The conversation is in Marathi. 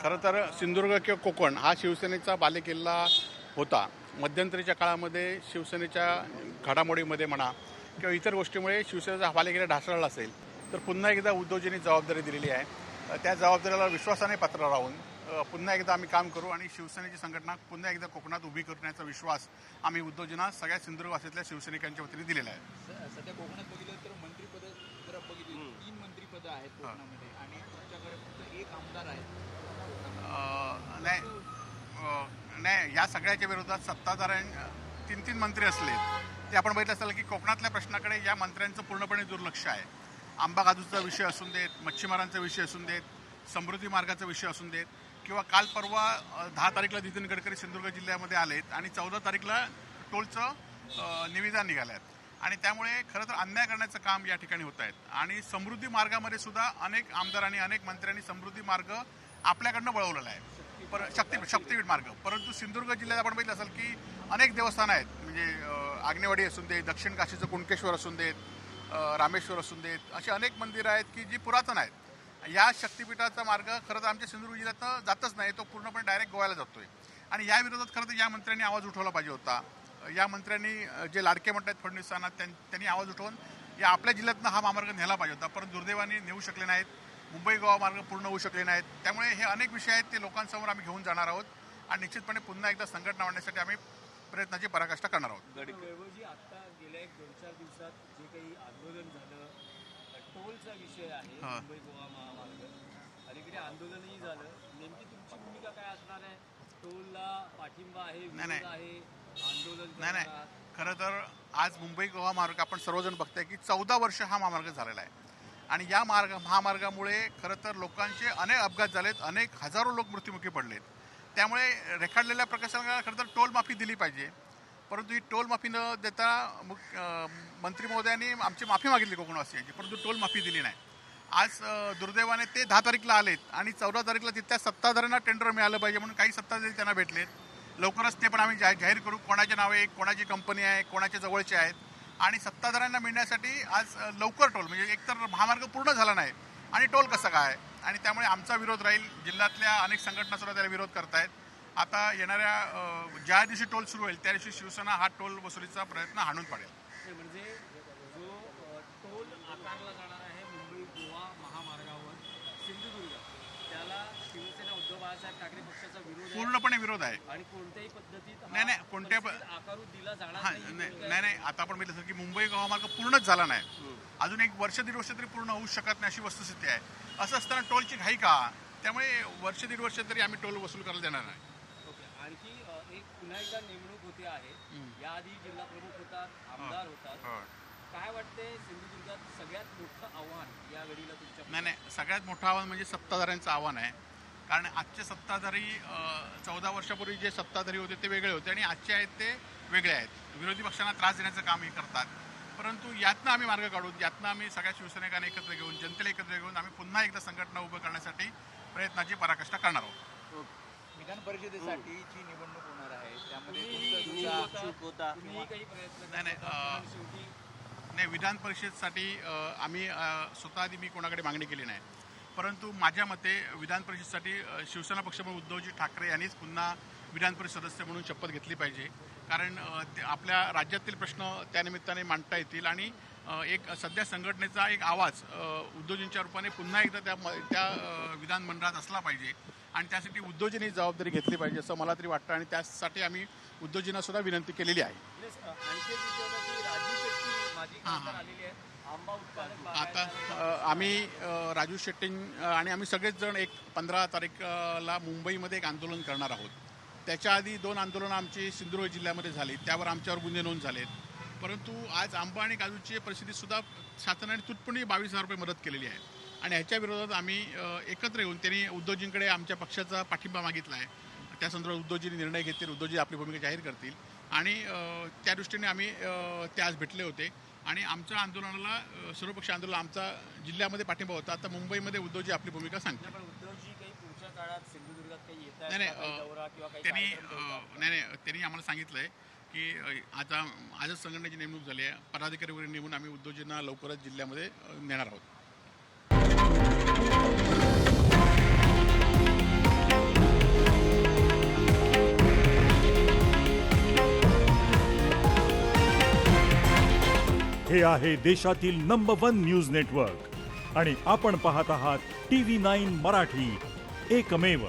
खरं तर सिंधुदुर्ग किंवा कोकण हा शिवसेनेचा बालेकिल्ला होता. मध्यंतरीच्या काळामध्ये शिवसेनेच्या घडामोडीमध्ये म्हणा किंवा इतर गोष्टीमुळे शिवसेनेचा हा बालेकिल्ला ढासळला असेल, तर पुन्हा एकदा उद्धवजींनी जबाबदारी दिलेली आहे. त्या जबाबदारीला विश्वासाने पात्र राहून पुन्हा एकदा आम्ही काम करू आणि शिवसेनेची संघटना पुन्हा एकदा कोकणात उभी करण्याचा विश्वास आम्ही उद्धवजींना सगळ्या सिंधुदुर्गवासीतल्या शिवसैनिकांच्या वतीने दिलेला आहे. सध्या कोकणात बघितलं तर मंत्रिपद जर बघितली 3 मंत्रिपदं आहेत कोकणामध्ये आणि तुमच्याकडे फक्त 1 आमदार आहे. नाही, या सगळ्याच्या विरोधात सत्ताधाऱ्यां 3 मंत्री असले ते आपण बघितलं असेल की कोकणातल्या प्रश्नाकडे या मंत्र्यांचं पूर्णपणे दुर्लक्ष आहे. आंबा काजूचा विषय असून देत, मच्छीमारांचा विषय असून देत, समृद्धी मार्गाचा विषय असून देत किंवा काल परवा 10 तारीखला नितीन गडकरी सिंधुदुर्ग जिल्ह्यामध्ये आलेत आणि 14 तारीखला टोलचं निविदा निघाल्यात आणि त्यामुळे खरं तर अन्याय करण्याचं काम या ठिकाणी होत आहेत. आणि समृद्धी मार्गामध्ये सुद्धा अनेक आमदारांनी अनेक मंत्र्यांनी समृद्धी मार्ग आपल्याकडनं वळवलेला आहे, शक्तीपीठ मार्ग. परंतु सिंधुदुर्ग जिल्ह्यात आपण बघितलं असेल की अनेक देवस्थानं आहेत, म्हणजे आग्नेवाडी असून देत, दक्षिण काशीचं कुणकेश्वर असून देत, रामेश्वर असून देत, अशी अनेक मंदिरं आहेत की जी पुरातन आहेत. या शक्तीपीठाचा मार्ग खरं तर आमच्या सिंधुदुर्ग जिल्ह्यात जातच नाही, तो पूर्णपणे डायरेक्ट गोव्याला जातोय. आणि या विरोधात खरं तर या मंत्र्यांनी आवाज उठवला पाहिजे होता. या मंत्र्यांनी जे लाडके म्हणतात फडणवीसांना, त्यांनी आवाज उठवून या आपल्या जिल्ह्यातनं हा महामार्ग नेला पाहिजे होता, परंतु दुर्दैवाने नेऊ शकले नाहीत. मुंबई गोवा मार्ग पूर्ण होऊ शकले नाहीत. त्यामुळे हे अनेक विषय आहेत, ते लोकांसमोर आम्ही घेऊन जाणार आहोत आणि निश्चितपणे पुन्हा एकदा संघटना आणण्यासाठी आम्ही प्रयत्नाची पराकाष्ठा करणार आहोत. वैभवजी, आता गेल्या 1-2-4 दिवसात जे काही आंदोलन झालं, टोलचा विषय आहे, मुंबई गोवा महामार्ग, अलीकडे आंदोलनही झालं, नेमकी तुमची भूमिका काय असणार आहे? टोलला पाठिंबा आहे, विरोध आहे, आंदोलन? नाही, खरं तर आज मुंबई गोवा मार्ग आपण सर्वजण बघताय की 14 वर्ष हा महामार्ग झालेला आहे आणि या महामार्गामुळे खरं तर लोकांचे अनेक अपघात झालेत, अनेक हजारो लोक मृत्युमुखी पडलेत. त्यामुळे रेखाडलेल्या प्रकल्पाला खरं तर टोल माफी दिली पाहिजे, परंतु ही टोल माफी न देता मंत्री महोदयांनी आमची माफी मागितली कोकणवासियांची, परंतु टोल माफी दिली नाही. आज दुर्दैवाने ते 10 तारीखला आलेत आणि 14 तारीखला तिथल्या सत्ताधाऱ्यांना टेंडर मिळालं पाहिजे म्हणून काही सत्ताधारी त्यांना भेटलेत. लवकरच ते पण आम्ही जाहीर करू कोणाच्या नावे, कोणाची कंपनी आहे, कोणाच्या जवळचे आहेत. आणि सत्ताधाऱ्यांना मिळण्यासाठी आज लवकर टोल, म्हणजे एकतर महामार्ग पूर्ण झाला नाही आणि टोल कसं काय, आणि त्यामुळे आमचा विरोध राहील. जिल्ह्यातल्या अनेक संघटनासुद्धा त्याला विरोध करतायत. आता येणाऱ्या ज्या दिवशी टोल सुरू होईल त्या दिवशी शिवसेना हा टोल वसुलीचा प्रयत्न हाणून पाडेल. म्हणजे जो टोल आकारला जाणार आहे मुंबई गोवा महामार्गावर सिंधुदुर्ग, त्याला शिवसेना उद्धव बाळासाहेब ठाकरे पक्षाचा विरोध आहे, पूर्णपणे विरोध आहे. आणि कोणत्याही पद्धतीत नाही, कोणत्या आकारू दिला जाणार नाही. आता आपण बघितलं की मुंबई गोवा मार्ग पूर्णच झाला नाही, अजून 1-1.5 वर्ष तरी पूर्ण होऊ शकत नाही अशी वस्तुस्थिती आहे. असं असताना टोलची घाई का? त्यामुळे 1-1.5 वर्ष तरी आम्ही टोल वसूल करायला देणार नाही. आणखी एक पुन्हा एकदा नेमणूक होते आहे, याआधी जिल्हा प्रमुख होतात, आमदार होतात. काय वाटते सिंधुदुर्गात सगळ्यात मोठं आव्हान या घडीला तुमच्या? नाही, सगळ्यात मोठं आव्हान म्हणजे सत्ताधाऱ्यांचं आव्हान आहे. कारण आजचे सत्ताधारी 14 वर्षापूर्वी जे सत्ताधारी होते ते वेगळे होते आणि आजचे आहेत ते वेगळे आहेत. विरोधी पक्षांना त्रास देण्याचं कामही करतात. परंतु यातनं आम्ही मार्ग काढून, यातनं आम्ही सगळ्या शिवसैनिकांना एकत्र घेऊन, जनतेला एकत्र घेऊन आम्ही पुन्हा एकदा संघटना उभं करण्यासाठी प्रयत्नाची पराकाष्ठा करणार आहोत. विधान परिषदेसाठी जी निवडणूक होणार आहे त्यामध्ये नाही, विधान परिषदेसाठी आम्ही स्वतः आधी मी कोणाकडे मागणी केली नाही, परंतु माझ्या मते विधान परिषदेसाठी शिवसेना पक्षप्रमुख उद्धवजी ठाकरे यांनीच पुन्हा विधान परिषद सदस्य म्हणून शपथ घेतली पाहिजे. कारण आपल्या राज्यातील प्रश्न त्यानिमित्ताने मांडता येतील आणि एक सध्या संघटनेचा एक आवाज उद्धवजींच्या रूपाने पुन्हा एकदा त्या विधानमंडळात असला पाहिजे आणि त्यासाठी उद्धवजींनी जबाबदारी घेतली पाहिजे असं मला तरी वाटतं आणि त्यासाठी आम्ही उद्धवजींना सुद्धा विनंती केलेली आहे. आता आम्ही राजू शेट्टी आणि आम्ही सगळेच जण 15 तारीखला मुंबईमध्ये एक आंदोलन करणार आहोत. त्याच्या आधी 2 आंदोलनं आमची सिंधुदुर्ग जिल्ह्यामध्ये झाली, त्यावर आमच्यावर गुन्हे नोंद झालेत. परंतु आज आंबा आणि काजूची परिस्थितीसुद्धा शासनाने तुटपुणी 22,000 रुपये मदत केलेली आहे आणि ह्याच्या विरोधात आम्ही एकत्र येऊन त्यांनी उद्धवजींकडे आमच्या पक्षाचा पाठिंबा मागितला आहे. त्या संदर्भात उद्धवजींनी निर्णय घेतील, उद्धवजी आपली भूमिका जाहीर करतील आणि त्या दृष्टीने आम्ही ते आज भेटले होते आणि आमच्या आंदोलनाला सर्वपक्षीय आंदोलन आमचा जिल्ह्यामध्ये पाठिंबा होता. आता मुंबईमध्ये उद्धवजी आपली भूमिका सांगतील. त्यांनी आम्हाला सांगितलंय की आजच संघटनेची नेमणूक झाली आहे, पदाधिकारी वगैरे नेमून आम्ही उद्धवजींना लवकरच जिल्ह्यामध्ये नेणार आहोत. हे आहे देशातील नंबर 1 न्यूज नेटवर्क आणि आपण पाहत आहात TV9 मराठी, एकमेव.